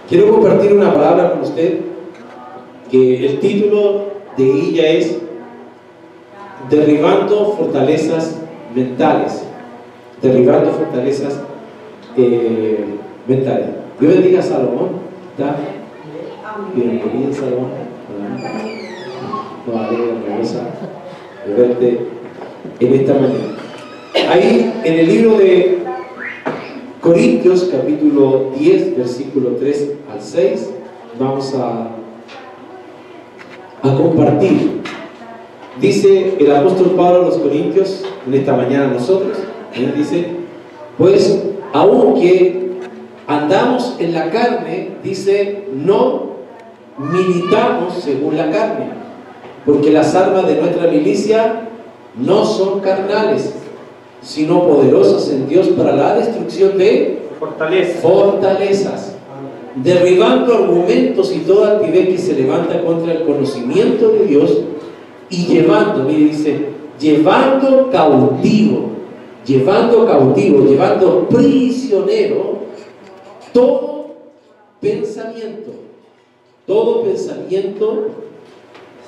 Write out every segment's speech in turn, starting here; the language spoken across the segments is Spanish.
Quiero compartir una palabra con usted que el título de ella es Derribando fortalezas mentales. Derribando fortalezas mentales. Dios bendiga a Salomón. ¿Está? Bienvenido, Salomón. Nos alegra de verte en esta mañana. Ahí en el libro de Corintios, capítulo 10, versículo 3 al 6, vamos a compartir. Dice el apóstol Pablo a los Corintios, en esta mañana nosotros, él dice, pues aunque andamos en la carne, dice, no militamos según la carne, porque las armas de nuestra milicia no son carnales, sino poderosas en Dios para la destrucción de fortalezas, derribando argumentos y toda altivez que se levanta contra el conocimiento de Dios, y llevando, mire, dice, llevando prisionero todo pensamiento,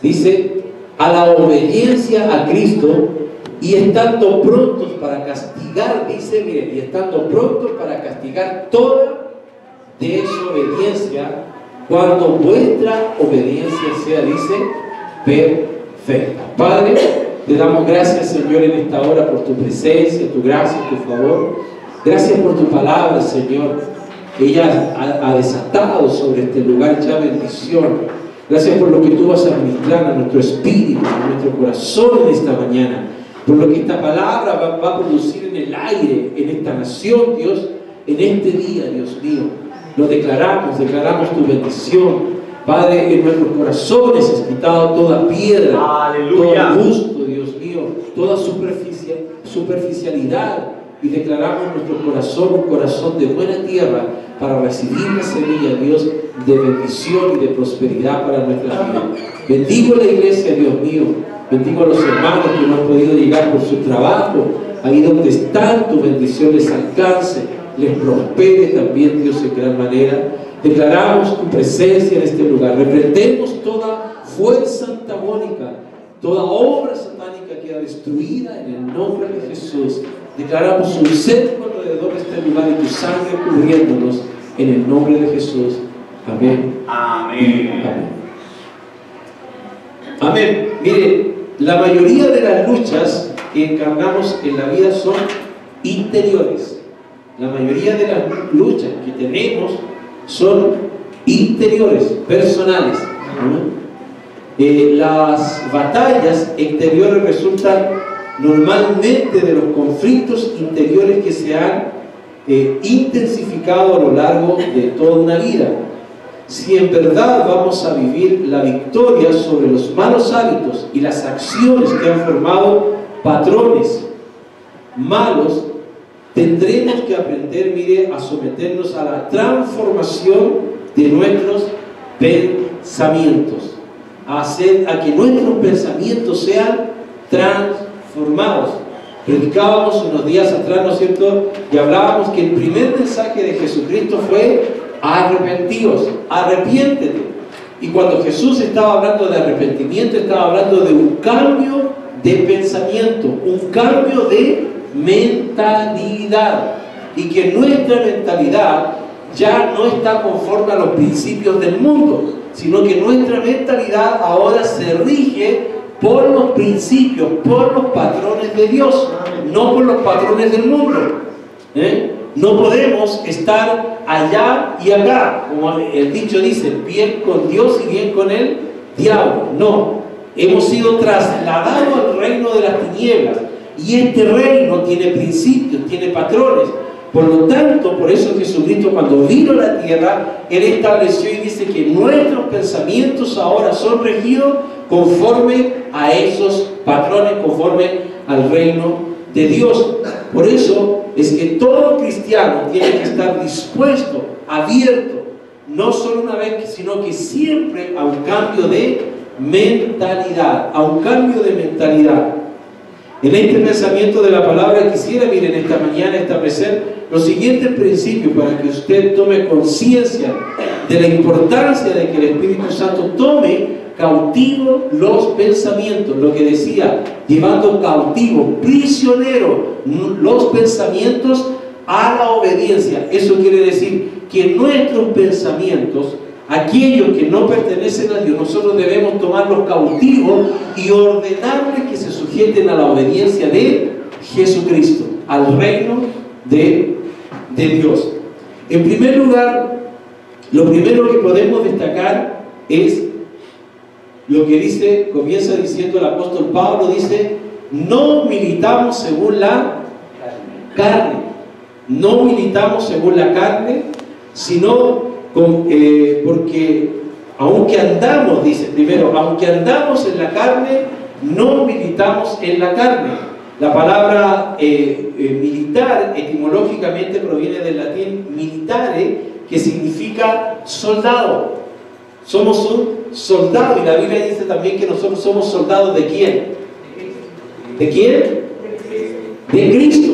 dice, a la obediencia a Cristo, y estando prontos para castigar, dice, miren, y estando prontos para castigar toda desobediencia, cuando vuestra obediencia sea, dice, perfecta. Padre, te damos gracias, Señor, en esta hora por tu presencia, tu gracia, tu favor. Gracias por tu palabra, Señor. Ella ha desatado sobre este lugar ya bendición. Gracias por lo que tú vas a ministrar a nuestro espíritu, a nuestro corazón en esta mañana. Por lo que esta palabra va a producir en el aire, en esta nación, Dios, en este día, Dios mío. Lo declaramos tu bendición. Padre, en nuestros corazones has quitado toda piedra, ¡aleluya!, todo gusto, Dios mío, toda superficialidad, y declaramos nuestro corazón un corazón de buena tierra para recibir la semilla, Dios, de bendición y de prosperidad para nuestra vida. Bendigo a la iglesia, Dios mío. Bendigo a los hermanos que no han podido llegar por su trabajo. Ahí donde están, tu bendición les alcance, les prospere también, Dios, en gran manera. Declaramos tu presencia en este lugar. Reprendemos toda fuerza antagónica, toda obra satánica que era destruida en el nombre de Jesús. Declaramos un cerco alrededor de este lugar y tu sangre cubriéndonos en el nombre de Jesús. Amén. Amén. Amén. Amén. Mire, la mayoría de las luchas que encarnamos en la vida son interiores. La mayoría de las luchas que tenemos son interiores, personales. Las batallas exteriores resultan normalmente de los conflictos interiores que se han intensificado a lo largo de toda una vida. Si en verdad vamos a vivir la victoria sobre los malos hábitos y las acciones que han formado patrones malos, tendremos que aprender, mire, a someternos a la transformación de nuestros pensamientos, a que nuestros pensamientos sean transformados. Predicábamos unos días atrás, ¿no es cierto?, y hablábamos que el primer mensaje de Jesucristo fue: arrepentíos, arrepiéntete. Y cuando Jesús estaba hablando de arrepentimiento, estaba hablando de un cambio de pensamiento, un cambio de mentalidad, y que nuestra mentalidad ya no está conforme a los principios del mundo, sino que nuestra mentalidad ahora se rige por los principios, por los patrones de Dios, no por los patrones del mundo. No podemos estar allá y acá, como el dicho dice, bien con Dios y bien con el diablo. No, hemos sido trasladados al reino de las tinieblas, y este reino tiene principios, tiene patrones. Por lo tanto, por eso Jesucristo, cuando vino a la tierra, Él estableció y dice que nuestros pensamientos ahora son regidos conforme a esos patrones, conforme al reino de Dios. Por eso es que todo cristiano tiene que estar dispuesto, abierto, no solo una vez, sino que siempre, a un cambio de mentalidad, a un cambio de mentalidad. En este pensamiento de la palabra quisiera, miren, esta mañana establecer los siguientes principios para que usted tome conciencia de la importancia de que el Espíritu Santo tome cautivo los pensamientos, lo que decía, llevando cautivo, prisionero, los pensamientos a la obediencia. Eso quiere decir que nuestros pensamientos, aquellos que no pertenecen a Dios, nosotros debemos tomarlos cautivos y ordenarles que se sujeten a la obediencia de Jesucristo, al reino de Dios. En primer lugar, lo primero que podemos destacar es lo que dice, comienza diciendo el apóstol Pablo, dice: no militamos según la carne, no militamos según la carne, sino porque aunque andamos, dice primero, aunque andamos en la carne, no militamos en la carne. La palabra militar etimológicamente proviene del latín militare, que significa soldado. Somos un soldado, y la Biblia dice también que nosotros somos soldados ¿de quién? ¿De quién? De Cristo.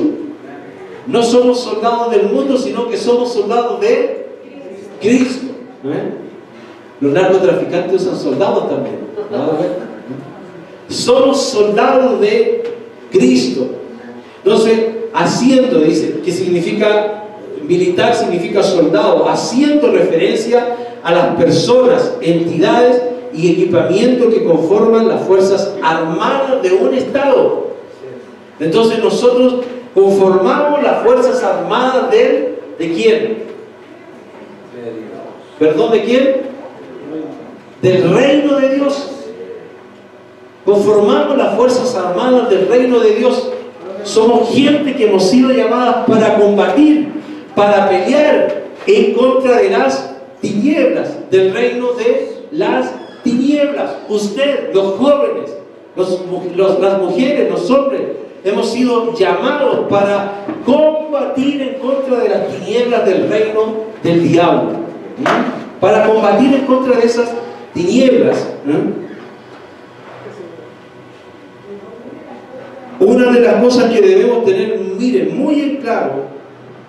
No somos soldados del mundo, sino que somos soldados de Cristo. Los narcotraficantes usan soldados también. Somos soldados de Cristo. Entonces, haciendo, dice, que significa militar, significa soldado, haciendo referencia a las personas, entidades y equipamiento que conforman las fuerzas armadas de un Estado. Entonces nosotros conformamos las fuerzas armadas ¿de quién? ¿Perdón, de quién? Del reino de Dios. Conformamos las fuerzas armadas del reino de Dios. Somos gente que hemos sido llamadas para combatir, para pelear en contra de las tinieblas, del reino de las tinieblas. Usted, los jóvenes, las mujeres, los hombres, hemos sido llamados para combatir en contra de las tinieblas del reino del diablo. Para combatir en contra de esas tinieblas. Una de las cosas que debemos tener, miren, muy en claro,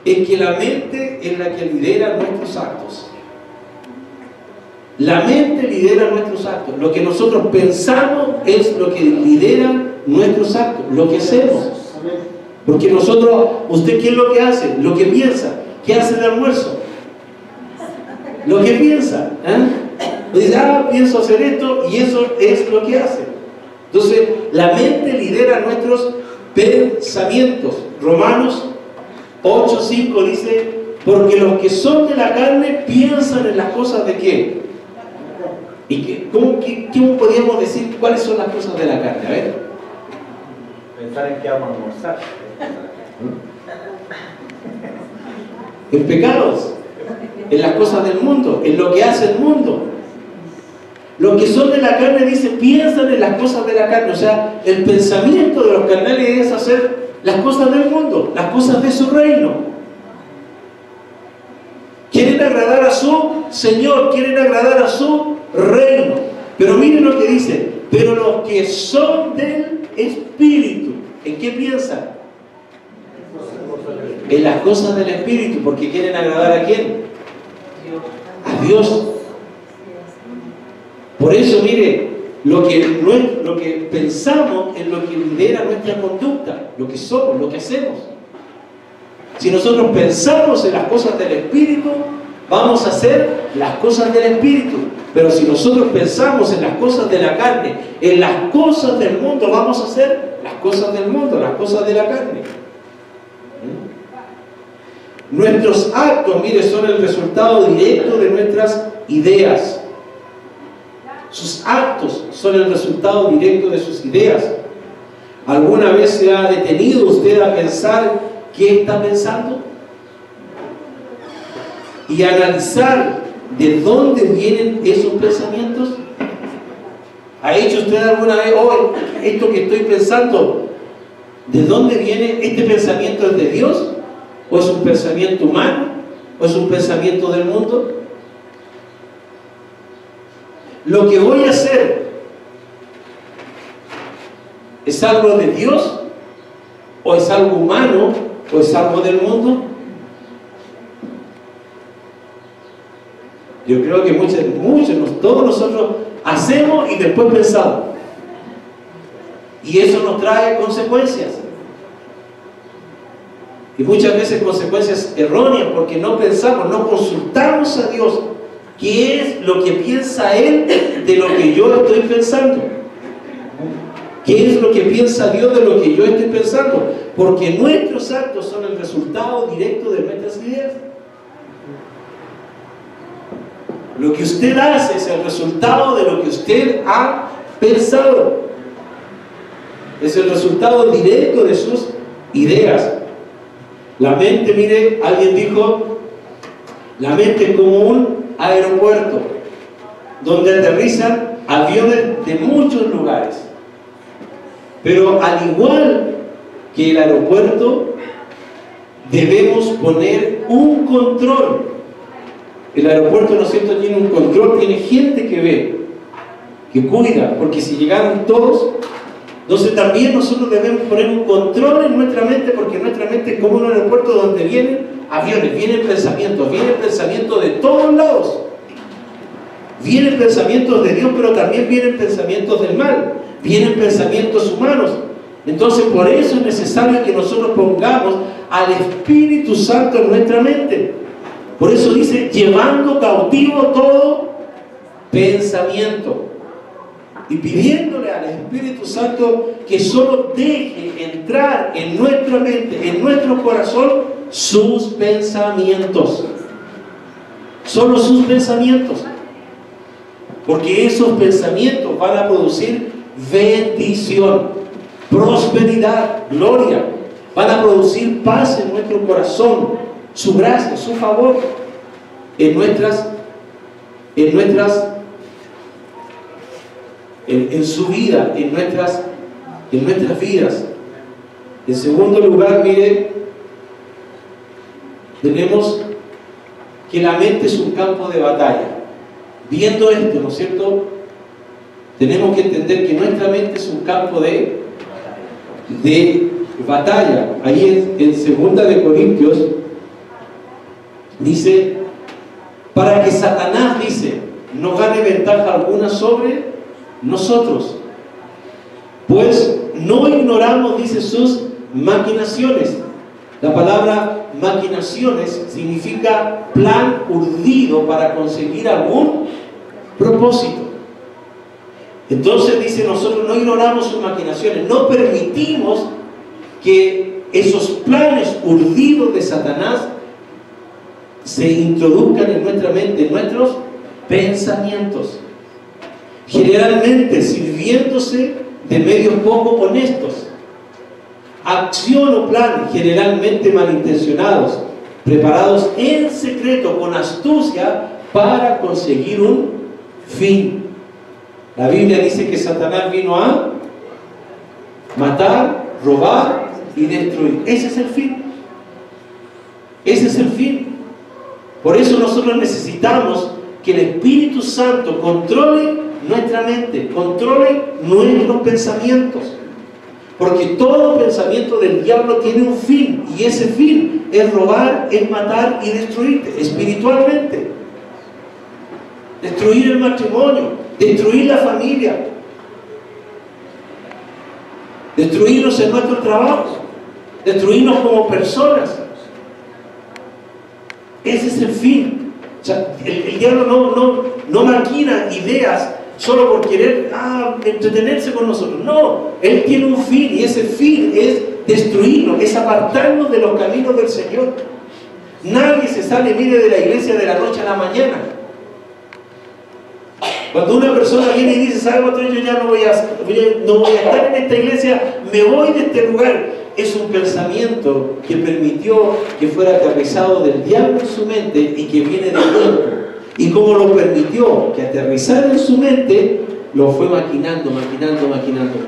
es que la mente es la que lidera nuestros actos. La mente lidera nuestros actos. Lo que nosotros pensamos es lo que lidera nuestros actos, lo que hacemos. Porque nosotros, ¿usted qué es lo que hace? Lo que piensa. ¿Qué hace el almuerzo? Lo que piensa. Dice, pienso hacer esto, y eso es lo que hace. Entonces, la mente lidera nuestros pensamientos. Romanos 8:5 dice: porque los que son de la carne piensan en las cosas de ¿qué? ¿Y cómo podríamos decir cuáles son las cosas de la carne? A ver. Pensar en qué vamos a almorzar. En pecados, en las cosas del mundo, en lo que hace el mundo. Los que son de la carne, dice, piensan en las cosas de la carne. O sea, el pensamiento de los carnales es hacer las cosas del mundo, las cosas de su reino. Quieren agradar a su Señor, quieren agradar a su reino. Pero miren lo que dice: pero los que son del Espíritu, ¿en qué piensan? En las cosas del Espíritu, porque quieren agradar ¿a quién? A Dios. Por eso, mire, lo que pensamos es lo que lidera nuestra conducta, lo que somos, lo que hacemos. Si nosotros pensamos en las cosas del Espíritu, vamos a hacer las cosas del Espíritu. Pero si nosotros pensamos en las cosas de la carne, en las cosas del mundo, vamos a hacer las cosas del mundo, las cosas de la carne. Nuestros actos, mire, son el resultado directo de nuestras ideas. Sus actos son el resultado directo de sus ideas. ¿Alguna vez se ha detenido usted a pensar qué está pensando? Y analizar de dónde vienen esos pensamientos. ¿Ha hecho usted alguna vez, esto que estoy pensando, de dónde viene? ¿Este pensamiento es de Dios? ¿O es un pensamiento humano? ¿O es un pensamiento del mundo? ¿Lo que voy a hacer es algo de Dios? ¿O es algo humano? ¿O es algo del mundo? Yo creo que todos nosotros hacemos y después pensamos. Y eso nos trae consecuencias. Y muchas veces consecuencias erróneas porque no pensamos, no consultamos a Dios qué es lo que piensa Él de lo que yo estoy pensando. ¿Qué es lo que piensa Dios de lo que yo estoy pensando? Porque nuestros actos son el resultado directo de nuestras ideas. Lo que usted hace es el resultado de lo que usted ha pensado. Es el resultado directo de sus ideas. La mente, mire, alguien dijo, la mente es como un aeropuerto donde aterrizan aviones de muchos lugares. Pero al igual que el aeropuerto, debemos poner un control. El aeropuerto, ¿no es cierto?, tiene un control, tiene gente que ve, que cuida, porque si llegaron todos, entonces también nosotros debemos poner un control en nuestra mente, porque nuestra mente es como un aeropuerto donde vienen aviones, vienen pensamientos de todos lados. Vienen pensamientos de Dios, pero también vienen pensamientos del mal, vienen pensamientos humanos. Entonces por eso es necesario que nosotros pongamos al Espíritu Santo en nuestra mente. Por eso dice, llevando cautivo todo pensamiento. Y pidiéndole al Espíritu Santo que solo deje entrar en nuestra mente, en nuestro corazón, sus pensamientos. Solo sus pensamientos. Porque esos pensamientos van a producir bendición, prosperidad, gloria. Van a producir paz en nuestro corazón, su gracia, su favor en su vida, en nuestras vidas. En segundo lugar, mire, tenemos que la mente es un campo de batalla. Viendo esto, ¿no es cierto?, tenemos que entender que nuestra mente es un campo de batalla. Ahí en 2 de Corintios dice, para que Satanás, dice, no gane ventaja alguna sobre nosotros, pues no ignoramos, dice, sus maquinaciones. La palabra maquinaciones significa plan urdido para conseguir algún propósito. Entonces dice, nosotros no ignoramos sus maquinaciones, no permitimos que esos planes urdidos de Satanás se introduzcan en nuestra mente, en nuestros pensamientos, generalmente sirviéndose de medios poco honestos, acción o plan generalmente malintencionados, preparados en secreto con astucia para conseguir un fin. La Biblia dice que Satanás vino a matar, robar y destruir. Ese es el fin. Ese es el fin. Por eso nosotros necesitamos que el Espíritu Santo controle nuestra mente, controle nuestros pensamientos. Porque todo pensamiento del diablo tiene un fin, y ese fin es robar, es matar y destruirte espiritualmente. Destruir el matrimonio, destruir la familia, destruirnos en nuestro trabajo, destruirnos como personas. Ese es el fin. O sea, el diablo no maquina ideas solo por querer entretenerse con nosotros. No, él tiene un fin, y ese fin es destruirnos, es apartarnos de los caminos del Señor. Nadie se sale, mire, de la iglesia de la noche a la mañana. Cuando una persona viene y dice, ¿sabe cuánto? Yo ya no voy a estar en esta iglesia, me voy de este lugar. Es un pensamiento que permitió que fuera aterrizado del diablo en su mente y que viene del tiempo. Y como lo permitió que aterrizara en su mente, lo fue maquinando.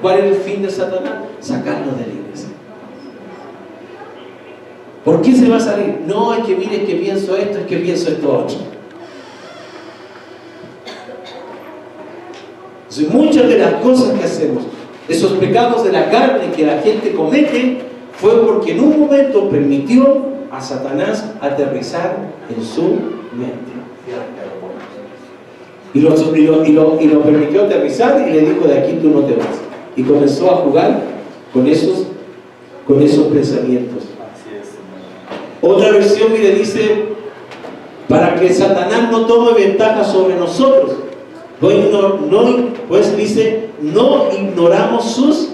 ¿Cuál es el fin de Satanás? Sacarnos de la iglesia. ¿Por qué se va a salir? No, es que mire, es que pienso esto, es que pienso esto otro. Entonces, muchas de las cosas que hacemos, esos pecados de la carne que la gente comete, fue porque en un momento permitió a Satanás aterrizar en su mente. Y lo permitió aterrizar y le dijo: de aquí tú no te vas. Y comenzó a jugar con esos pensamientos. Otra versión, mire, dice: para que Satanás no tome ventaja sobre nosotros. Pues dice: no ignoramos sus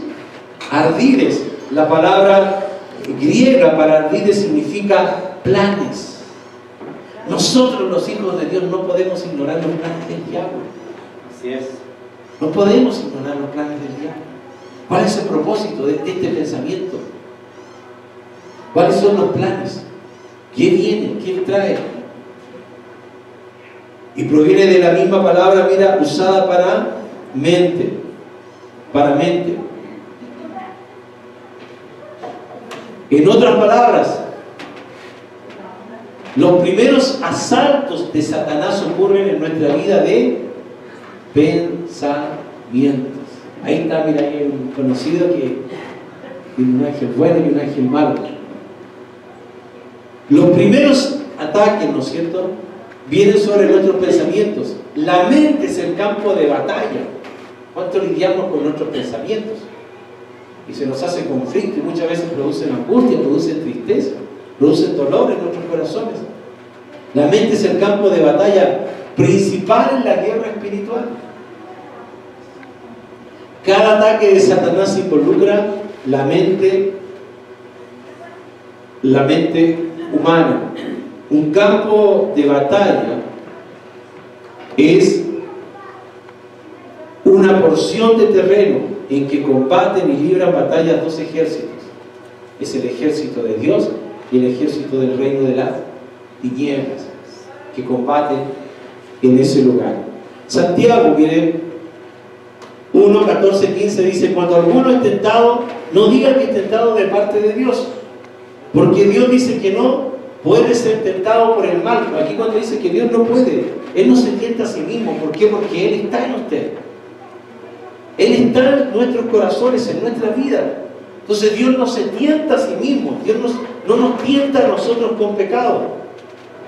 ardides. La palabra griega para ardides significa planes. Nosotros, los hijos de Dios, no podemos ignorar los planes del diablo. Así es. No podemos ignorar los planes del diablo. ¿Cuál es el propósito de este pensamiento? ¿Cuáles son los planes? ¿Qué viene? ¿Qué trae? Y proviene de la misma palabra, mira, usada para mente. Para mente. En otras palabras, los primeros asaltos de Satanás ocurren en nuestra vida de pensamientos. Ahí está, mira, hay un conocido que tiene un ángel bueno y un ángel malo. Los primeros ataques, ¿no es cierto?, vienen sobre nuestros pensamientos. La mente es el campo de batalla. ¿Cuánto lidiamos con nuestros pensamientos? Y se nos hace conflicto y muchas veces producen angustia, producen tristeza, producen dolor en nuestros corazones. La mente es el campo de batalla principal en la guerra espiritual. Cada ataque de Satanás involucra la mente humana. Un campo de batalla es una porción de terreno en que combaten y libran batallas dos ejércitos. Es el ejército de Dios y el ejército del reino de las tinieblas que combaten en ese lugar. Santiago, miren, 1, 14, 15 dice: cuando alguno es tentado, no diga que es tentado de parte de Dios, porque Dios dice que no puede ser tentado por el mal. Aquí cuando dice que Dios no puede, Él no se tienta a sí mismo. ¿Por qué? Porque Él está en usted. Él está en nuestros corazones, en nuestra vida. Entonces Dios no se tienta a sí mismo. Dios no nos tienta a nosotros con pecado.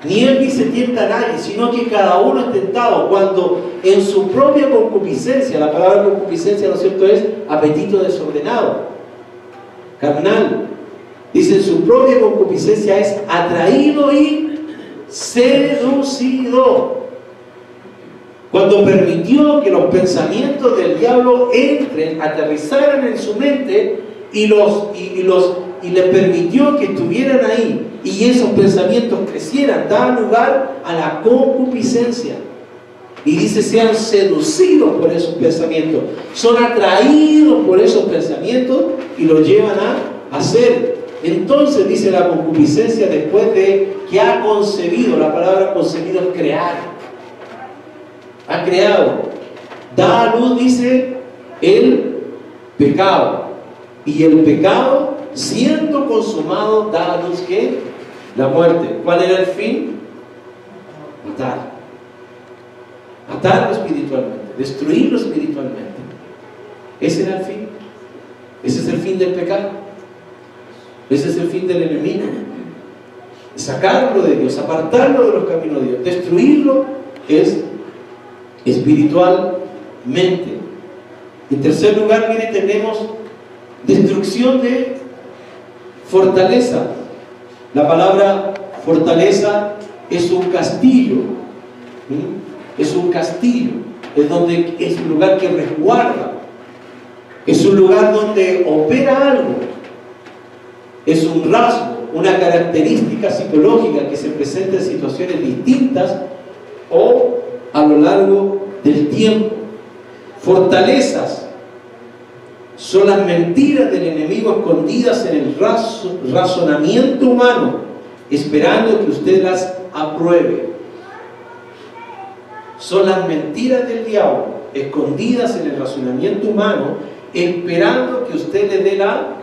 Ni Él ni se tienta a nadie, sino que cada uno es tentado cuando en su propia concupiscencia, la palabra concupiscencia, ¿no es cierto?, es apetito desordenado, carnal. Dice: en su propia concupiscencia es atraído y seducido. Cuando permitió que los pensamientos del diablo entren, aterrizaran en su mente y le permitió que estuvieran ahí, y esos pensamientos crecieran, daban lugar a la concupiscencia. Y dice: sean seducidos por esos pensamientos, son atraídos por esos pensamientos y los llevan a hacer. Entonces dice la concupiscencia, después de que ha concebido, la palabra concebido es crear, ha creado, da a luz, dice, el pecado. Y el pecado, siendo consumado, da a luz ¿qué? La muerte. ¿Cuál era el fin? Matar. Matarlo espiritualmente, destruirlo espiritualmente. Ese era el fin. Ese es el fin del pecado. Ese es el fin del enemigo. Sacarlo de Dios, apartarlo de los caminos de Dios. Destruirlo es espiritualmente. En tercer lugar, mire, tenemos destrucción de fortaleza. La palabra fortaleza es un castillo. Es un castillo. Es un lugar que resguarda. Es un lugar donde opera algo. Es un rasgo, una característica psicológica que se presenta en situaciones distintas o a lo largo del tiempo. Fortalezas son las mentiras del enemigo escondidas en el razonamiento humano, esperando que usted las apruebe. Son las mentiras del diablo escondidas en el razonamiento humano, esperando que usted le dé la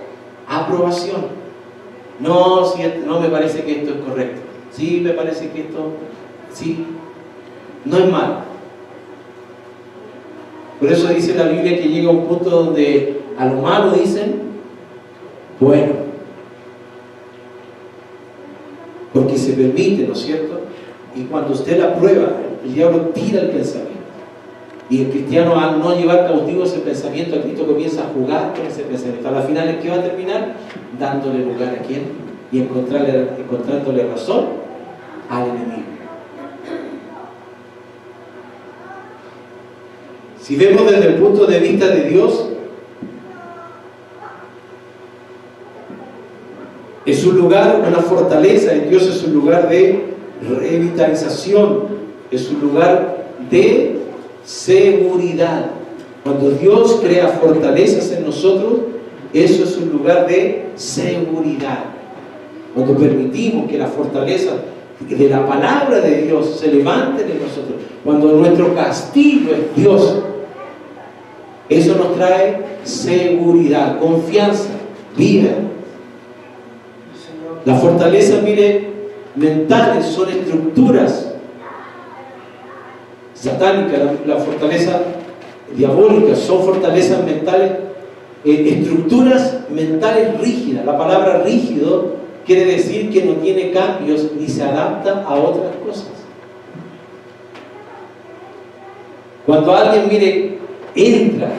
aprobación. No, si no me parece que esto es correcto. Sí, me parece que esto, sí, no es malo. Por eso dice la Biblia que llega a un punto donde a lo malo dicen bueno, porque se permite, ¿no es cierto? Y cuando usted la prueba, el diablo tira el pensamiento. Y el cristiano, al no llevar cautivo ese pensamiento a Cristo, comienza a jugar con ese pensamiento. A la final, ¿en qué va a terminar? Dándole lugar a quién y encontrándole razón al enemigo. Si vemos desde el punto de vista de Dios, es un lugar, una fortaleza en Dios, es un lugar de revitalización, es un lugar de seguridad. Cuando Dios crea fortalezas en nosotros, eso es un lugar de seguridad. Cuando permitimos que la fortaleza de la palabra de Dios se levanten en nosotros, cuando nuestro castillo es Dios, eso nos trae seguridad, confianza, vida. Las fortalezas, mire, mentales son estructuras satánicas, la fortaleza diabólica son fortalezas mentales, estructuras mentales rígidas. La palabra rígido quiere decir que no tiene cambios ni se adapta a otras cosas. Cuando alguien, mire, entra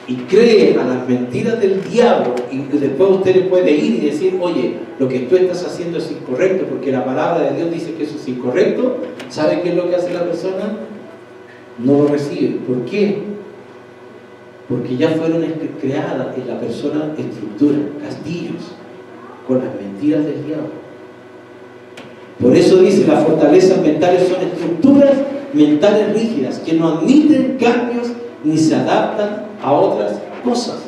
y cree a las mentiras del diablo, y después usted le puede ir y decir, oye, lo que tú estás haciendo es incorrecto, porque la palabra de Dios dice que eso es incorrecto, ¿sabe qué es lo que hace la persona? No lo recibe. ¿Por qué? Porque ya fueron creadas en la persona estructuras, castillos, con las mentiras del diablo. Por eso dice, las fortalezas mentales son estructuras mentales rígidas, que no admiten cambios ni se adaptan a otras cosas.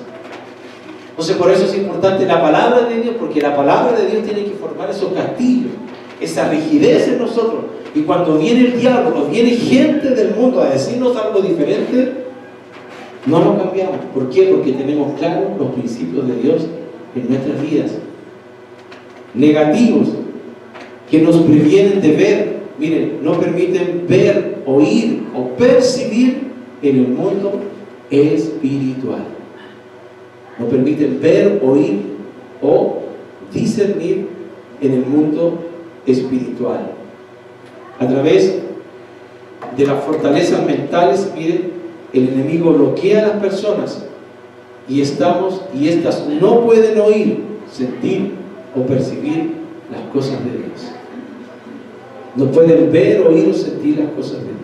Entonces, por eso es importante la palabra de Dios, porque la palabra de Dios tiene que formar esos castillos, esa rigidez en nosotros. Y cuando viene el diablo, o viene gente del mundo a decirnos algo diferente, no lo cambiamos. ¿Por qué? Porque tenemos claros los principios de Dios en nuestras vidas. Negativos, que nos previenen de ver, miren, no permiten ver, oír o percibir en el mundo espiritual. No permiten ver, oír o discernir en el mundo espiritual. A través de las fortalezas mentales, miren, el enemigo bloquea a las personas y estas no pueden oír, sentir o percibir las cosas de Dios. No pueden ver, oír o sentir las cosas de Dios.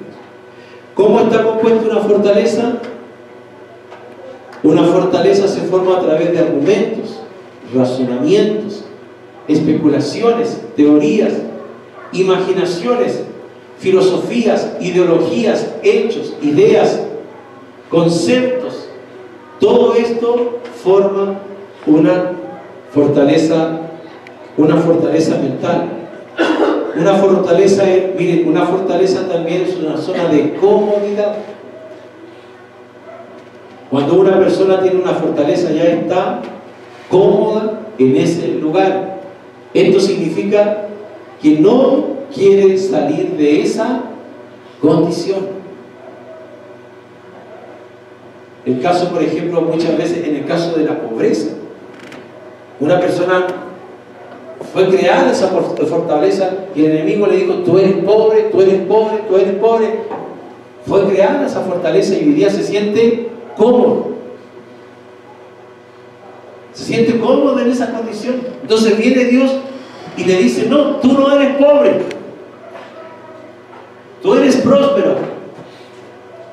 ¿Cómo está compuesta una fortaleza? Una fortaleza se forma a través de argumentos, razonamientos, especulaciones, teorías, imaginaciones, filosofías, ideologías, hechos, ideas, conceptos. Todo esto forma una fortaleza mental. Una fortaleza, miren, una fortaleza también es una zona de comodidad. Cuando una persona tiene una fortaleza, ya está cómoda en ese lugar. Esto significa que no quiere salir de esa condición. El caso, por ejemplo, muchas veces en el caso de la pobreza, una persona fue creada esa fortaleza y el enemigo le dijo, tú eres pobre, tú eres pobre, tú eres pobre. Fue creada esa fortaleza y hoy día se siente cómodo. Se siente cómodo en esa condición. Entonces viene Dios y le dice, no, tú no eres pobre, tú eres próspero.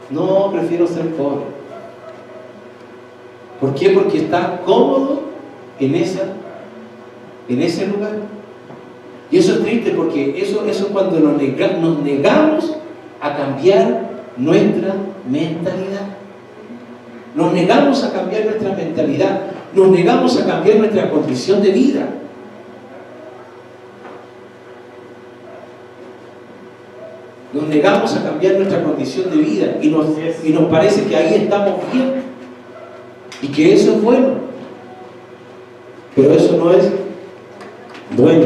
No, prefiero ser pobre. ¿Por qué? Porque está cómodo en ese lugar. Y eso es triste, porque eso es cuando nos negamos a cambiar nuestra mentalidad. Nos negamos a cambiar nuestra mentalidad. Nos negamos a cambiar nuestra condición de vida. Nos negamos a cambiar nuestra condición de vida y nos parece que ahí estamos bien y que eso es bueno. Pero eso no es bueno.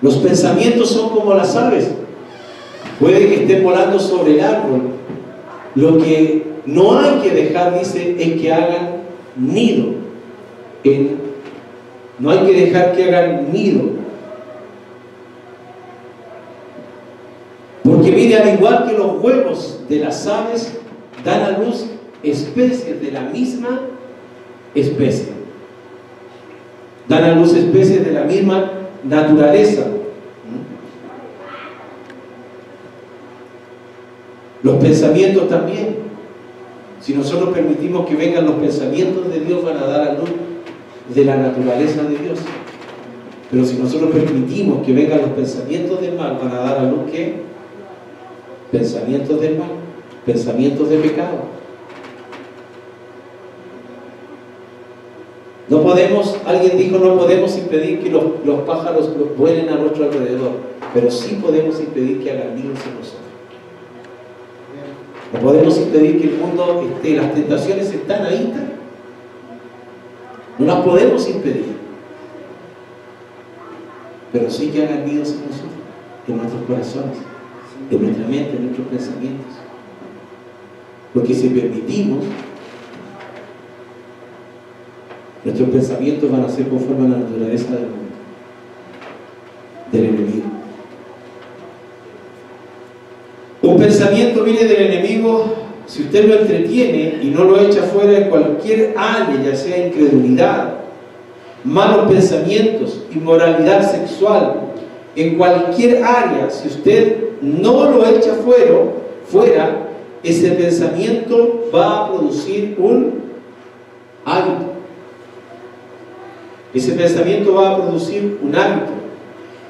Los pensamientos son como las aves. Puede que estén volando sobre el árbol. Lo que no hay que dejar, dice, es que hagan nido. No hay que dejar que hagan nido. Porque mire, al igual que los huevos de las aves, dan a luz especies de la misma especie. Dan a luz especies de la misma naturaleza. Los pensamientos también. Si nosotros permitimos que vengan los pensamientos de Dios, van a dar a luz de la naturaleza de Dios. Pero si nosotros permitimos que vengan los pensamientos del mal, van a dar a luz ¿qué? Pensamientos del mal, pensamientos de pecado. No podemos, alguien dijo, no podemos impedir que los pájaros vuelen a nuestro alrededor, pero sí podemos impedir que hagan nidos en nosotros. No podemos impedir que el mundo las tentaciones están ahí. No las podemos impedir. Pero sí que hagan nidos en nosotros, en nuestros corazones, en nuestra mente, en nuestros pensamientos. Porque si permitimos, nuestros pensamientos van a ser conforme a la naturaleza del mundo, del enemigo. Un pensamiento viene del enemigo, si usted lo entretiene y no lo echa fuera en cualquier área, ya sea incredulidad, malos pensamientos, inmoralidad sexual, en cualquier área, si usted no lo echa fuera, ese pensamiento va a producir un hábito. Ese pensamiento va a producir un hábito.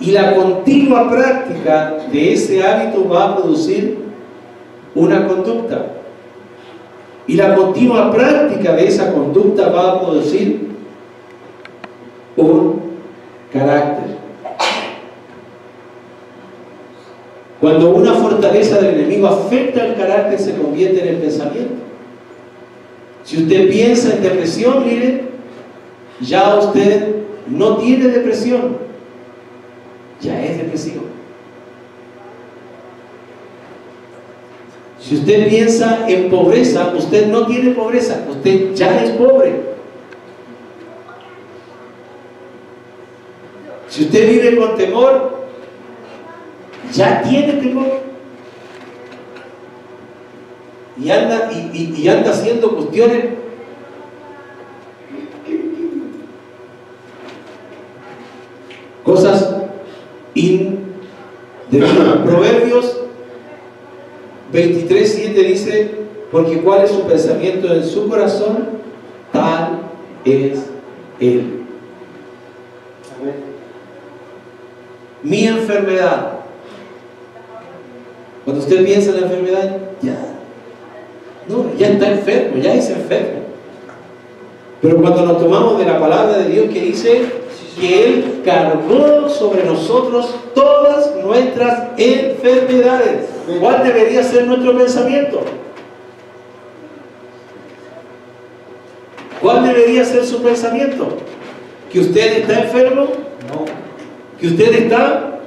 Y la continua práctica de ese hábito va a producir una conducta. Y la continua práctica de esa conducta va a producir un carácter. Cuando una fortaleza del enemigo afecta el carácter, se convierte en el pensamiento. Si usted piensa en depresión, mire, ya usted no tiene depresión, ya es depresivo. Si usted piensa en pobreza, usted no tiene pobreza, usted ya es pobre. Si usted vive con temor, ya tiene temor. Y anda haciendo cuestiones cosas indebidas. Proverbios 23:7 dice: porque cuál es su pensamiento en su corazón, tal es él. Mi enfermedad. Cuando usted piensa en la enfermedad, ya está enfermo, ya es enfermo. Pero cuando nos tomamos de la palabra de Dios, que dice que Él cargó sobre nosotros todas nuestras enfermedades, ¿cuál debería ser nuestro pensamiento? ¿Cuál debería ser su pensamiento? ¿Que usted está enfermo? No. ¿Que usted está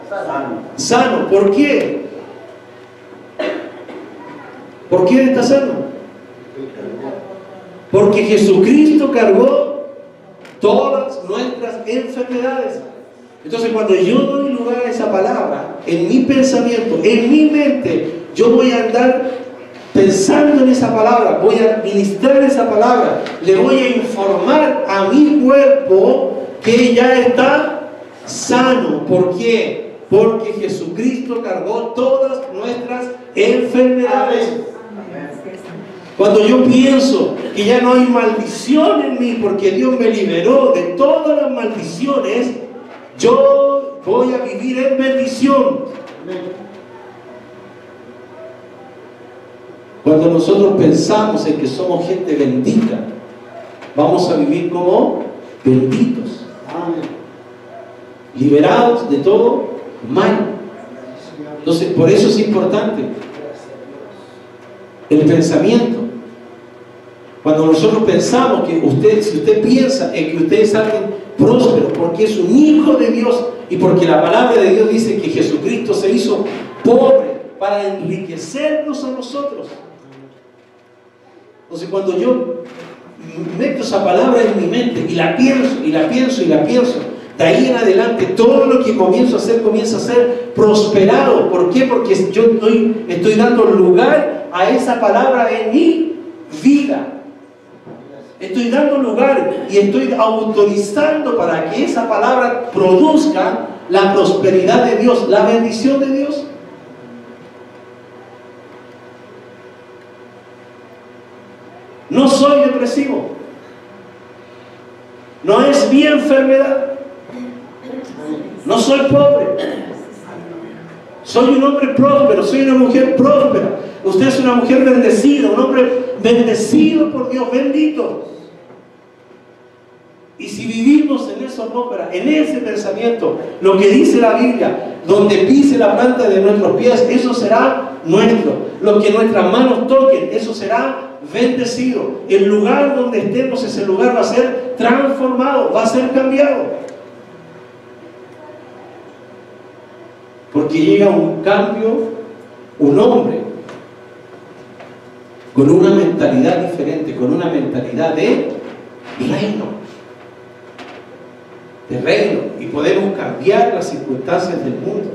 sano? ¿Por qué? ¿Por qué está sano? Porque Jesucristo cargó todas nuestras enfermedades. Entonces, cuando yo doy lugar a esa palabra, en mi pensamiento, en mi mente, yo voy a andar pensando en esa palabra, voy a ministrar esa palabra, le voy a informar a mi cuerpo que ya está sano. ¿Por qué? Porque Jesucristo cargó todas nuestras enfermedades. Cuando yo pienso que ya no hay maldición en mí porque Dios me liberó de todas las maldiciones, yo voy a vivir en bendición. Cuando nosotros pensamos en que somos gente bendita, vamos a vivir como benditos, liberados de todo mal. Entonces, por eso es importante el pensamiento. Cuando nosotros pensamos que si usted piensa en que usted es alguien próspero porque es un hijo de Dios y porque la palabra de Dios dice que Jesucristo se hizo pobre para enriquecernos a nosotros. Entonces, cuando yo meto esa palabra en mi mente y la pienso y la pienso y la pienso, De ahí en adelante, todo lo que comienzo a hacer comienza a ser prosperado. ¿Por qué? Porque yo estoy dando lugar a esa palabra en mi vida. Estoy dando lugar y estoy autorizando para que esa palabra produzca la prosperidad de Dios, la bendición de Dios. No soy depresivo. No es mi enfermedad. No soy pobre. Soy un hombre próspero, soy una mujer próspera. Usted es una mujer bendecida, un hombre bendecido por Dios, bendito. Y si vivimos en esa atmósfera, en ese pensamiento, lo que dice la Biblia, donde pise la planta de nuestros pies, eso será nuestro. Lo que nuestras manos toquen, eso será bendecido. El lugar donde estemos, ese lugar va a ser transformado, va a ser cambiado. Porque llega un cambio, un hombre con una mentalidad diferente, con una mentalidad de reino. De reino. Y podemos cambiar las circunstancias del mundo.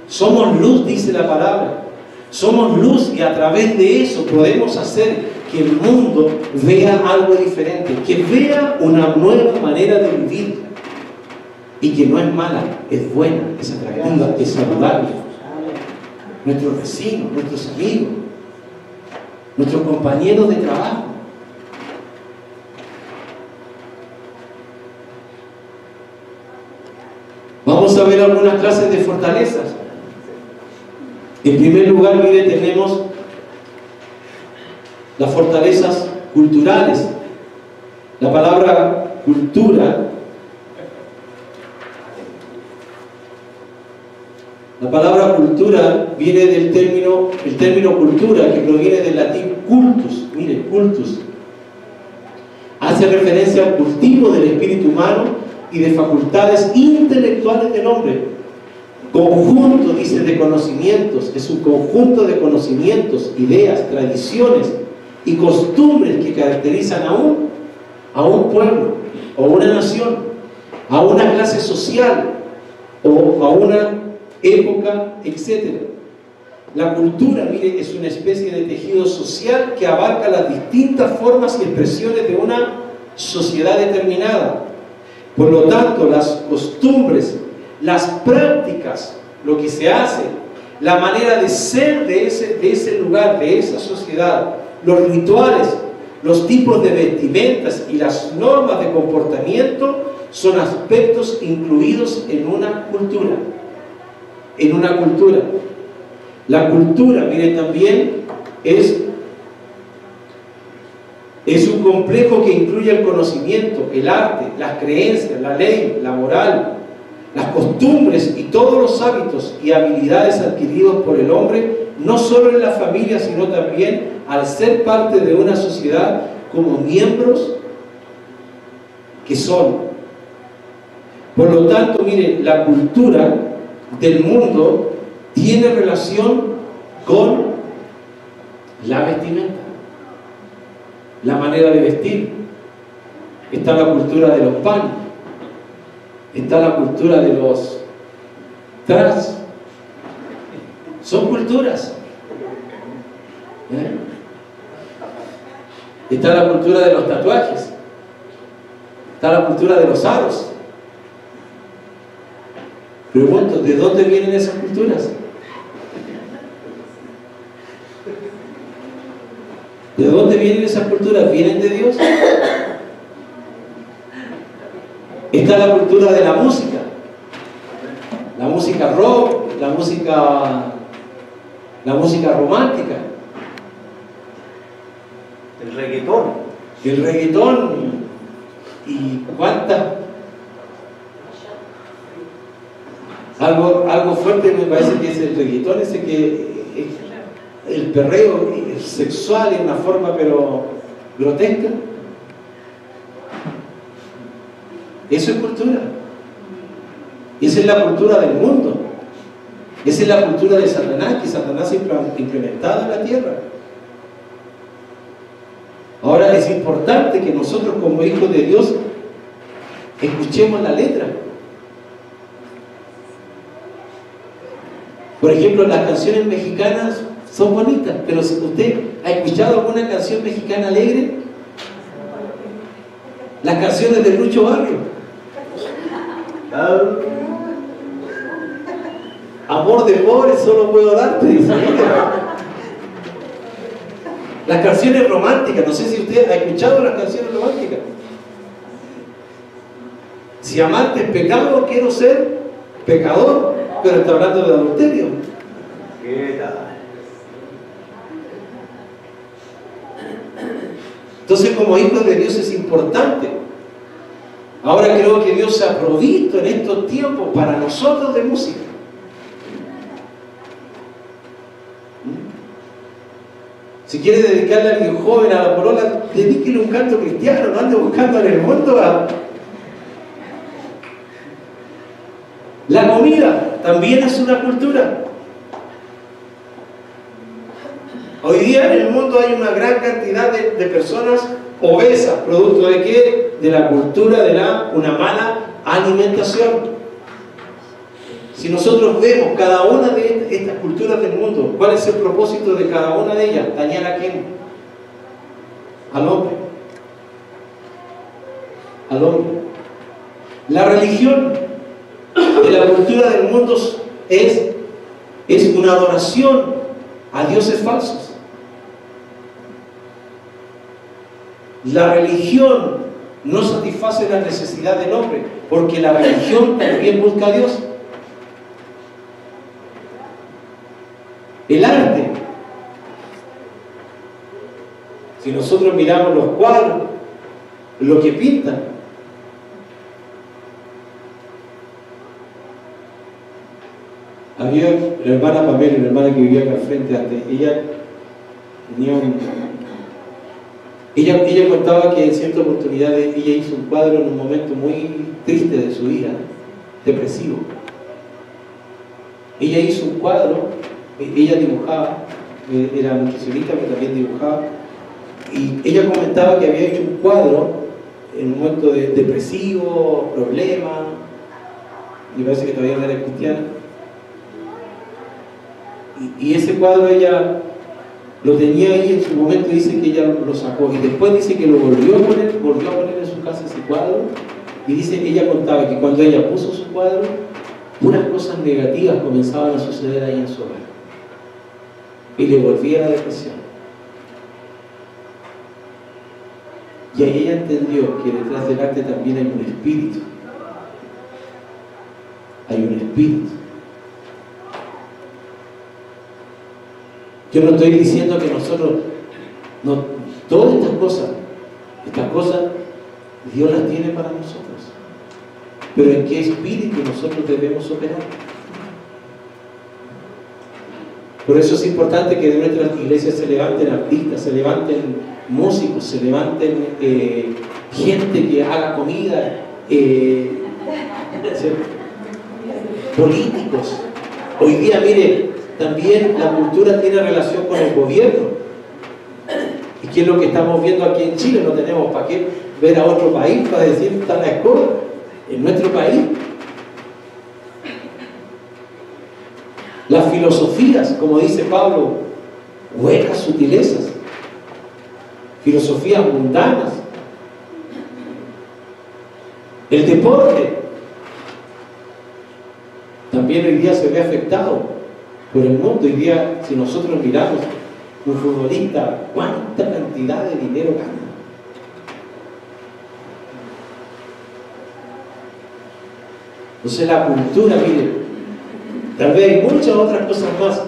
Somos luz, dice la palabra. Somos luz y a través de eso podemos hacer que el mundo vea algo diferente, que vea una nueva manera de vivir. Y que no es mala, es buena, es atractiva, es saludable. Nuestros vecinos, nuestros amigos, nuestros compañeros de trabajo. Vamos a ver algunas clases de fortalezas. En primer lugar, mire, tenemos las fortalezas culturales. La palabra cultura, la palabra cultura viene del término cultura, que proviene del latín cultus. Mire, cultus. Hace referencia al cultivo del espíritu humano y de facultades intelectuales del hombre. Conjunto, dice, de conocimientos. Es un conjunto de conocimientos, ideas, tradiciones y costumbres que caracterizan a un pueblo, o una nación, a una clase social, o a una época, etc. La cultura, mire, es una especie de tejido social que abarca las distintas formas y expresiones de una sociedad determinada. Por lo tanto, las costumbres, las prácticas, lo que se hace, la manera de ser de ese lugar, de esa sociedad, los rituales, los tipos de vestimentas y las normas de comportamiento son aspectos incluidos en una cultura. En una cultura. La cultura, mire, también es un complejo que incluye el conocimiento, el arte, las creencias, la ley, la moral, las costumbres y todos los hábitos y habilidades adquiridos por el hombre, no solo en la familia, sino también al ser parte de una sociedad como miembros que son. Por lo tanto, mire, la cultura del mundo tiene relación con la vestimenta, la manera de vestir. Está la cultura de los panes, está la cultura de los trans. Son culturas. Está la cultura de los tatuajes, está la cultura de los aros. Pregunto, ¿de dónde vienen esas culturas? ¿De dónde vienen esas culturas? ¿Vienen de Dios? Está la cultura de la música rock, la música romántica, el reggaetón y cuántas. Algo fuerte me parece que es el reggaetón, ese que el perreo sexual en una forma pero grotesca. Eso es cultura. Esa es la cultura del mundo. Esa es la cultura de Satanás, que Satanás ha implementado en la tierra. Ahora es importante que nosotros como hijos de Dios Escuchemos la letra. Por ejemplo, las canciones mexicanas son bonitas, pero si usted ha escuchado alguna canción mexicana alegre, las canciones de Lucho Barrio, amor de pobre solo puedo darte, dice ella. Las canciones románticas, no sé si usted ha escuchado las canciones románticas. Si amarte es pecado, quiero ser pecador, pero está hablando de adulterio. ¿Qué tal? Entonces, como hijos de Dios es importante. Ahora creo que Dios se ha provisto en estos tiempos para nosotros de música. Si quiere dedicarle a alguien joven a la polola, dedíquele un canto cristiano, no ande buscando en el mundo a... La comida también es una cultura. Hoy día en el mundo hay una gran cantidad de personas obesas, producto de ¿qué? De la cultura de una mala alimentación. Si nosotros vemos cada una de estas culturas del mundo, ¿cuál es el propósito de cada una de ellas? ¿Dañar a quién? Al hombre. Al hombre. La religión de la cultura del mundo es una adoración a dioses falsos. La religión no satisface la necesidad del hombre, porque la religión también busca a Dios. El arte. Si nosotros miramos los cuadros, lo que pintan, había la hermana Pamela, una hermana que vivía acá al frente antes, ella tenía ella contaba que en cierta oportunidad ella hizo un cuadro en un momento muy triste de su vida, depresivo. Ella hizo un cuadro, ella dibujaba, era nutricionista pero también dibujaba, y ella comentaba que había hecho un cuadro en un momento depresivo, problema, me parece que todavía no era cristiana, y ese cuadro ella lo tenía ahí en su momento, dice que ella lo sacó y después dice que lo volvió a poner en su casa ese cuadro, y dice, ella contaba que cuando ella puso su cuadro, puras cosas negativas comenzaban a suceder ahí en su hogar y le volvía la depresión. Y ahí ella entendió que detrás del arte también hay un espíritu, hay un espíritu. Yo no estoy diciendo que nosotros, no, todas estas cosas, Dios las tiene para nosotros. Pero ¿en qué espíritu nosotros debemos operar? Por eso es importante que de nuestras iglesias se levanten artistas, se levanten músicos, se levanten gente que haga comida, políticos. Hoy día, mire, también la cultura tiene relación con el gobierno. ¿Y qué es lo que estamos viendo aquí en Chile? No tenemos para qué ver a otro país para decir está la escoba. En nuestro país, las filosofías, como dice Pablo, huecas sutilezas, filosofías mundanas, el deporte también hoy día se ve afectado por el mundo. Hoy día, si nosotros miramos un futbolista, ¿cuánta cantidad de dinero gana? Entonces la cultura, mire, tal vez hay muchas otras cosas más.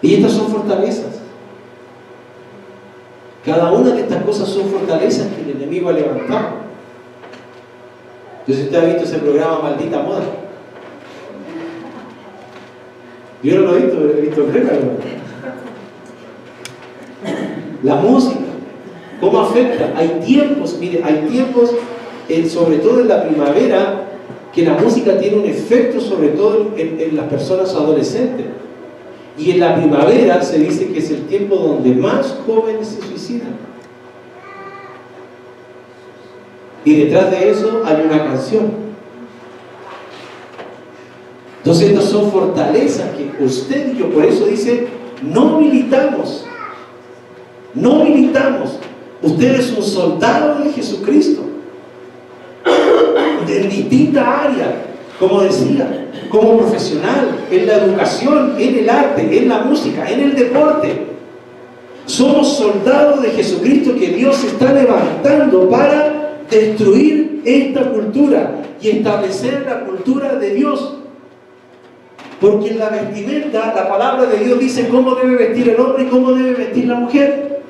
Y estas son fortalezas. Cada una de estas cosas son fortalezas que el enemigo ha levantado. Entonces usted ha visto ese programa Maldita Moda. Yo no lo he visto en Reca, ¿no? La música, ¿cómo afecta? Hay tiempos, mire, hay tiempos, sobre todo en la primavera, que la música tiene un efecto sobre todo en las personas adolescentes. Y en la primavera se dice que es el tiempo donde más jóvenes se suicidan. Y detrás de eso hay una canción. Entonces estas son fortalezas que usted y yo, por eso dice, no militamos. No militamos. Usted es un soldado de Jesucristo. En distintas áreas, como decía, como profesional, en la educación, en el arte, en la música, en el deporte. Somos soldados de Jesucristo que Dios está levantando para destruir esta cultura y establecer la cultura de Dios. Porque en la vestimenta, la palabra de Dios dice cómo debe vestir el hombre y cómo debe vestir la mujer.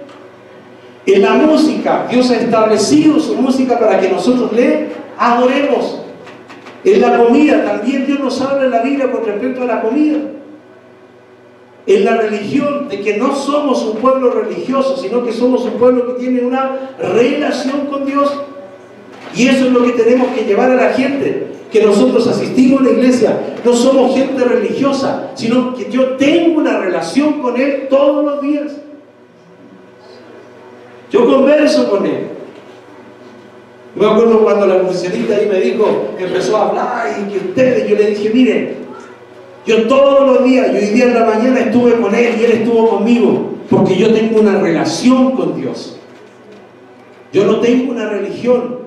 En la música, Dios ha establecido su música para que nosotros le adoremos. En la comida, también Dios nos habla en la Biblia con respecto a la comida. En la religión, de que no somos un pueblo religioso, sino que somos un pueblo que tiene una relación con Dios. Y eso es lo que tenemos que llevar a la gente. Que nosotros asistimos a la iglesia, no somos gente religiosa, sino que yo tengo una relación con Él todos los días. Yo converso con Él. Me acuerdo cuando la profesionista ahí me dijo, empezó a hablar y que ustedes, yo le dije, miren, yo todos los días, yo hoy día en la mañana estuve con Él y Él estuvo conmigo, porque yo tengo una relación con Dios. Yo no tengo una religión.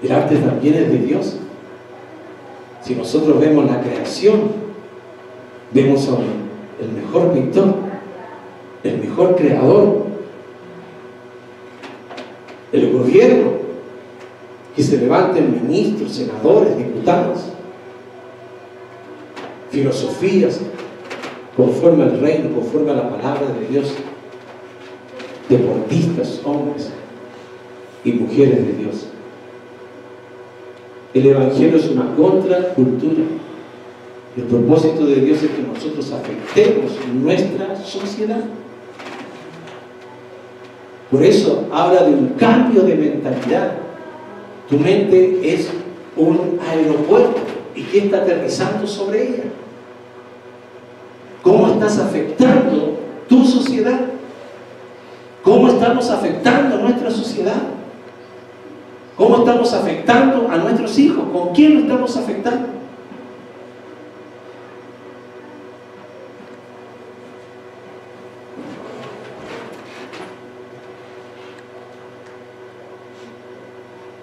El arte también es de Dios. Si nosotros vemos la creación, vemos a el mejor pintor, el mejor creador, el gobierno, que se levanten ministros, senadores, diputados, filosofías, conforme al reino, conforme a la palabra de Dios, deportistas, hombres y mujeres de Dios. El Evangelio es una contracultura. El propósito de Dios es que nosotros afectemos nuestra sociedad. Por eso habla de un cambio de mentalidad. Tu mente es un aeropuerto. ¿Y qué está aterrizando sobre ella? ¿Cómo estás afectando tu sociedad? ¿Cómo estamos afectando a nuestra sociedad? ¿Cómo estamos afectando a nuestros hijos? ¿Con quién lo estamos afectando?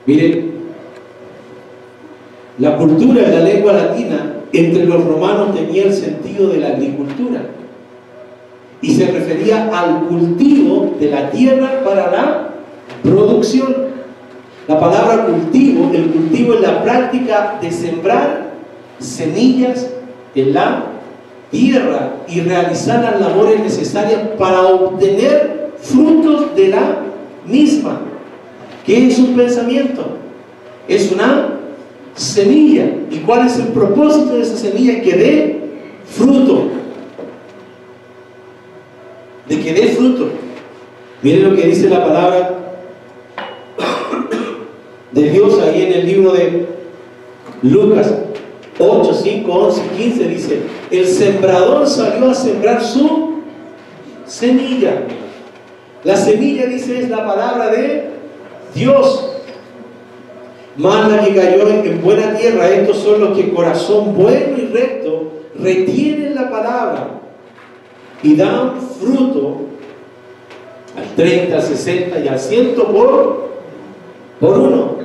Miren, la cultura de la lengua latina entre los romanos tenía el sentido de la agricultura y se refería al cultivo de la tierra para la producción. La palabra cultivo, el cultivo es la práctica de sembrar semillas en la tierra y realizar las labores necesarias para obtener frutos de la misma. ¿Qué es un pensamiento? Es una semilla. ¿Y cuál es el propósito de esa semilla? Que dé fruto. De que dé fruto. Miren lo que dice la palabra de Dios ahí en el libro de Lucas 8, 5, 11, 15 dice: el sembrador salió a sembrar su semilla. La semilla, dice, es la palabra de Dios. Mas la que cayó en buena tierra, estos son los que corazón bueno y recto retienen la palabra y dan fruto al 30, 60 y al 100 por uno.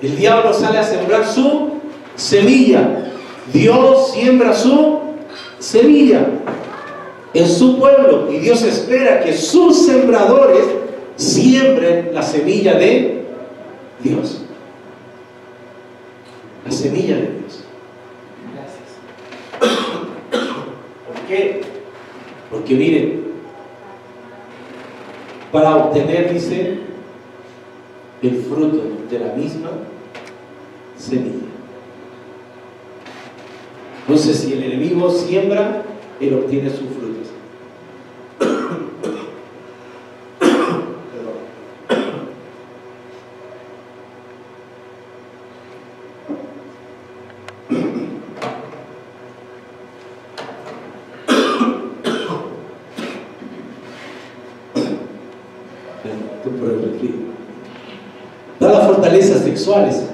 El diablo sale a sembrar su semilla. Dios siembra su semilla en su pueblo y Dios espera que sus sembradores siembren la semilla de Dios. La semilla de Dios. Gracias. ¿Por qué? Porque miren, para obtener, dice, el fruto de la misma semilla. Entonces, si el enemigo siembra, él obtiene sus frutos. por el resfrío. Da las fortalezas sexuales,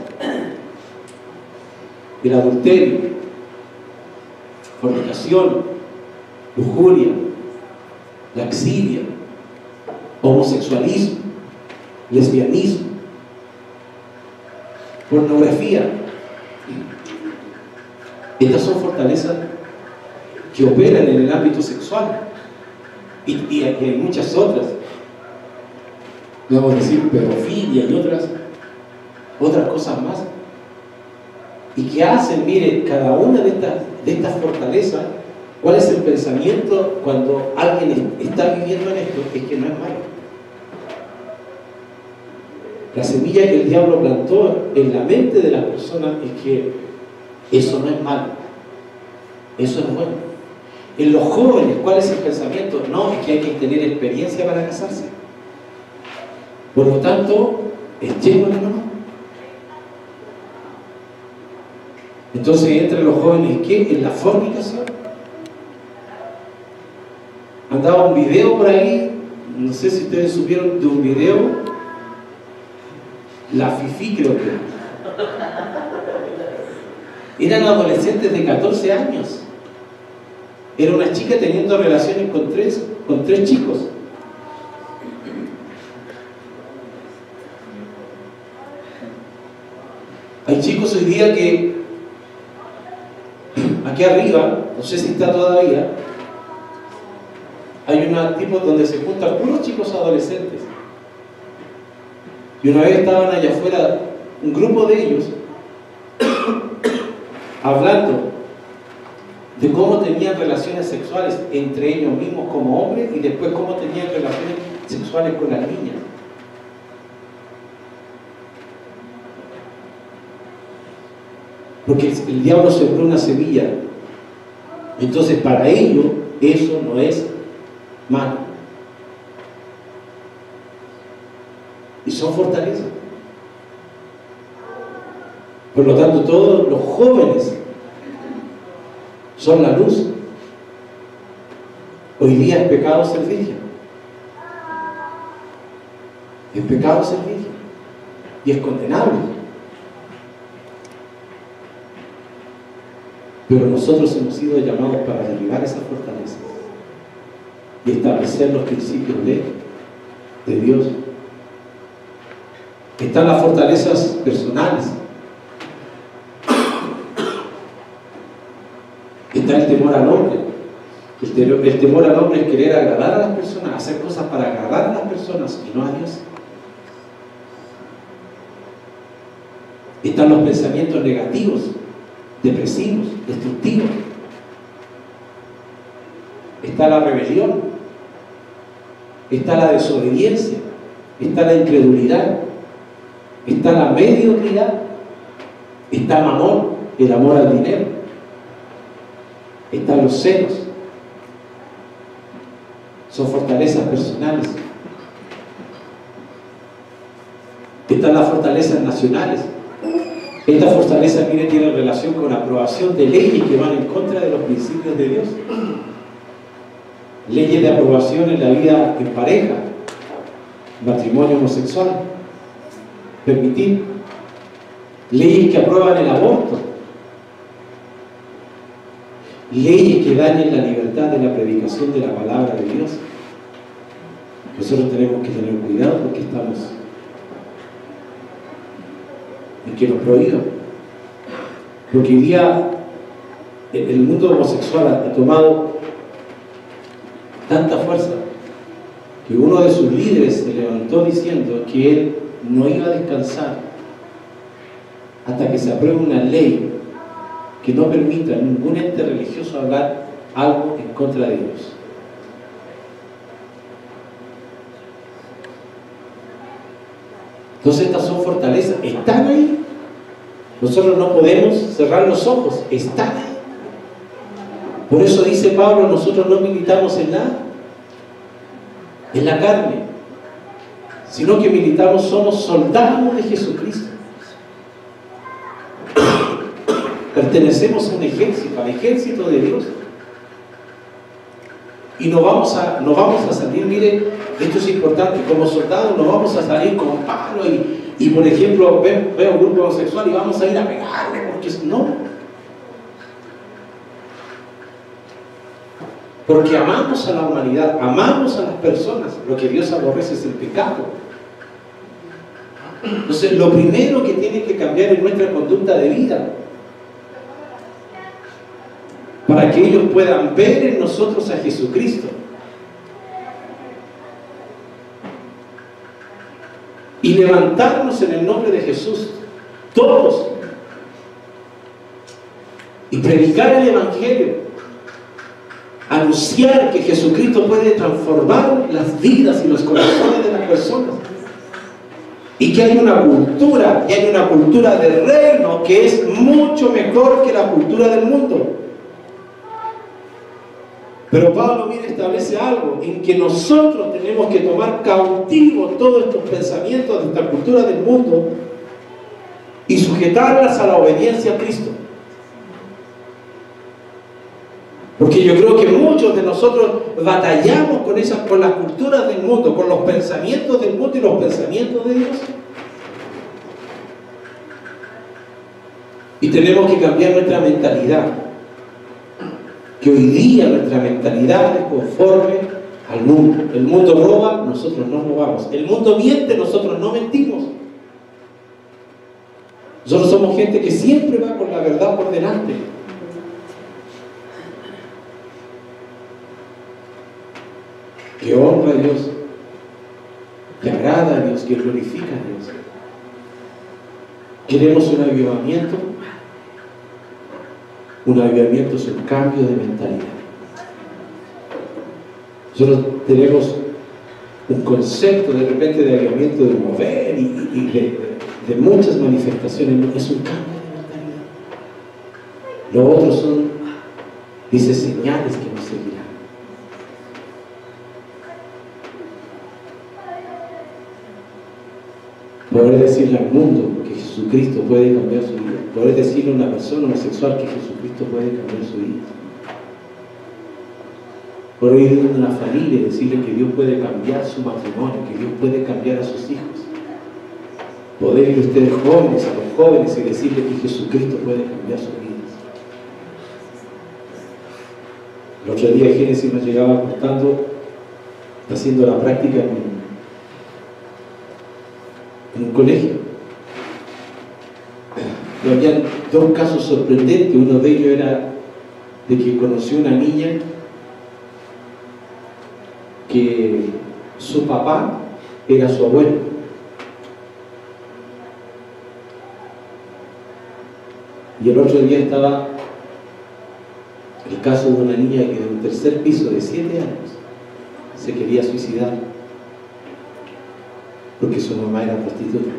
el adulterio, fornicación, lujuria, laxidia, homosexualismo, lesbianismo, pornografía. Estas son fortalezas que operan en el ámbito sexual. Y hay muchas otras. Vamos a decir pedofilia y otras cosas más. Y que hacen, miren, cada una de estas fortalezas, ¿cuál es el pensamiento cuando alguien está viviendo en esto? Es que no es malo. La semilla que el diablo plantó en la mente de las personas es que eso no es malo, eso es bueno. En los jóvenes, ¿cuál es el pensamiento? No, es que hay que tener experiencia para casarse. Por lo tanto, es lleno de no. Entonces, entre los jóvenes, ¿qué? En la fornicación. Andaba un video por ahí, no sé si ustedes supieron de un video, la Fifi creo que. Eran adolescentes de 14 años. Era una chica teniendo relaciones con tres chicos. Hay chicos hoy día que aquí arriba, no sé si está todavía, hay un tipo donde se juntan puros chicos adolescentes. Y una vez estaban allá afuera un grupo de ellos hablando de cómo tenían relaciones sexuales entre ellos mismos como hombres y después cómo tenían relaciones sexuales con las niñas. Porque el diablo sembró una semilla. Entonces para ellos eso no es malo. Y son fortalezas. Por lo tanto, todos los jóvenes son la luz. Hoy día es pecado ser virgen. Es pecado ser virgen. Y es condenable. Pero nosotros hemos sido llamados para derribar esas fortalezas y establecer los principios de Dios. Están las fortalezas personales. Está el temor al hombre. El temor al hombre es querer agradar a las personas, hacer cosas para agradar a las personas y no a Dios. Están los pensamientos negativos, depresivos, destructivos. Está la rebelión, está la desobediencia, está la incredulidad, está la mediocridad, está Mamón, el amor al dinero, están los celos. Son fortalezas personales. Están las fortalezas nacionales. Esta fortaleza, mire, tiene relación con la aprobación de leyes que van en contra de los principios de Dios. Leyes de aprobación en la vida en pareja, matrimonio homosexual, permitir. Leyes que aprueban el aborto. Leyes que dañen la libertad de la predicación de la palabra de Dios. Nosotros tenemos que tener cuidado porque estamos en que nos prohíban. Porque hoy día el mundo homosexual ha tomado tanta fuerza que uno de sus líderes se levantó diciendo que él no iba a descansar hasta que se apruebe una ley que no permita a ningún ente religioso hablar algo en contra de Dios. Entonces estas son fortalezas, están ahí. Nosotros no podemos cerrar los ojos, están ahí. Por eso dice Pablo, nosotros no militamos en la carne, sino que militamos, somos soldados de Jesucristo. Pertenecemos a un ejército, al ejército de Dios. Y no vamos a salir, mire, esto es importante, como soldados no vamos a salir con palo y por ejemplo, veo un grupo homosexual y vamos a ir a pegarle, porque no. Porque amamos a la humanidad, amamos a las personas. Lo que Dios aborrece es el pecado. Entonces, lo primero que tiene que cambiar es nuestra conducta de vida, para que ellos puedan ver en nosotros a Jesucristo. Y levantarnos en el nombre de Jesús, todos, y predicar el Evangelio, anunciar que Jesucristo puede transformar las vidas y los corazones de las personas, y que hay una cultura, de reino que es mucho mejor que la cultura del mundo. Pero Pablo, mire, establece algo, en que nosotros tenemos que tomar cautivo todos estos pensamientos de esta cultura del mundo y sujetarlas a la obediencia a Cristo. Porque yo creo que muchos de nosotros batallamos con las culturas del mundo, con los pensamientos del mundo y los pensamientos de Dios. Y tenemos que cambiar nuestra mentalidad. Que hoy día nuestra mentalidad es conforme al mundo. El mundo roba, nosotros no robamos. El mundo miente, nosotros no mentimos. Nosotros somos gente que siempre va con la verdad por delante. Que honra a Dios, que agrada a Dios, que glorifica a Dios. Queremos un avivamiento. Un avivamiento es un cambio de mentalidad. Nosotros tenemos un concepto de repente de avivamiento, de mover y de muchas manifestaciones. Es un cambio de mentalidad. Lo otro son, dice, señales que nos seguirán. Poder decirle al mundo que Jesucristo puede cambiar su vida. Poder decirle a una persona homosexual que Jesucristo puede cambiar su vida. Poder ir a una familia y decirle que Dios puede cambiar su matrimonio, que Dios puede cambiar a sus hijos. Poder ir a ustedes jóvenes, a los jóvenes, y decirle que Jesucristo puede cambiar sus vidas. El otro día Génesis nos llegaba contando, haciendo la práctica en un colegio. Y había dos casos sorprendentes. Uno de ellos era de que conoció una niña que su papá era su abuelo. Y el otro día estaba el caso de una niña que de un tercer piso de 7 años se quería suicidar porque su mamá era prostituta.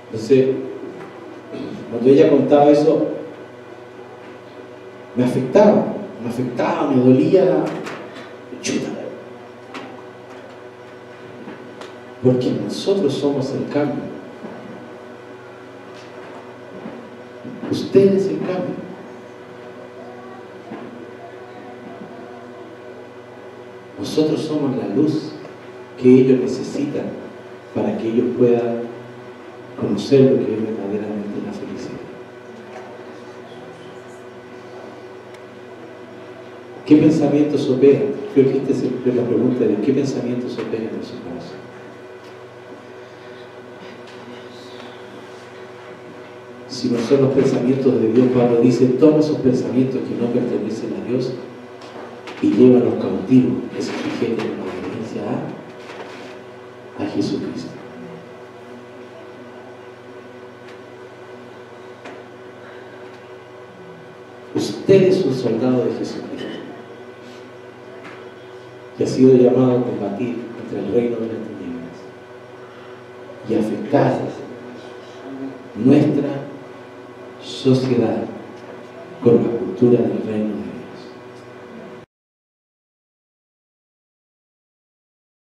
Entonces, cuando ella contaba eso, me afectaba, me dolía, chuta. Porque nosotros somos el cambio. Usted es el cambio. Nosotros somos la luz que ellos necesitan para que ellos puedan conocer lo que es verdaderamente la felicidad. ¿Qué pensamientos operan? Creo que esta es la pregunta de qué pensamientos operan en su corazón. Si no son los pensamientos de Dios, Pablo dice, toma esos pensamientos que no pertenecen a Dios y llévalos cautivos, que se sujeten en la obediencia a Jesucristo. Usted es un soldado de Jesucristo que ha sido llamado a combatir contra el reino de las tinieblas y afectar nuestra sociedad con la cultura del reino de Dios.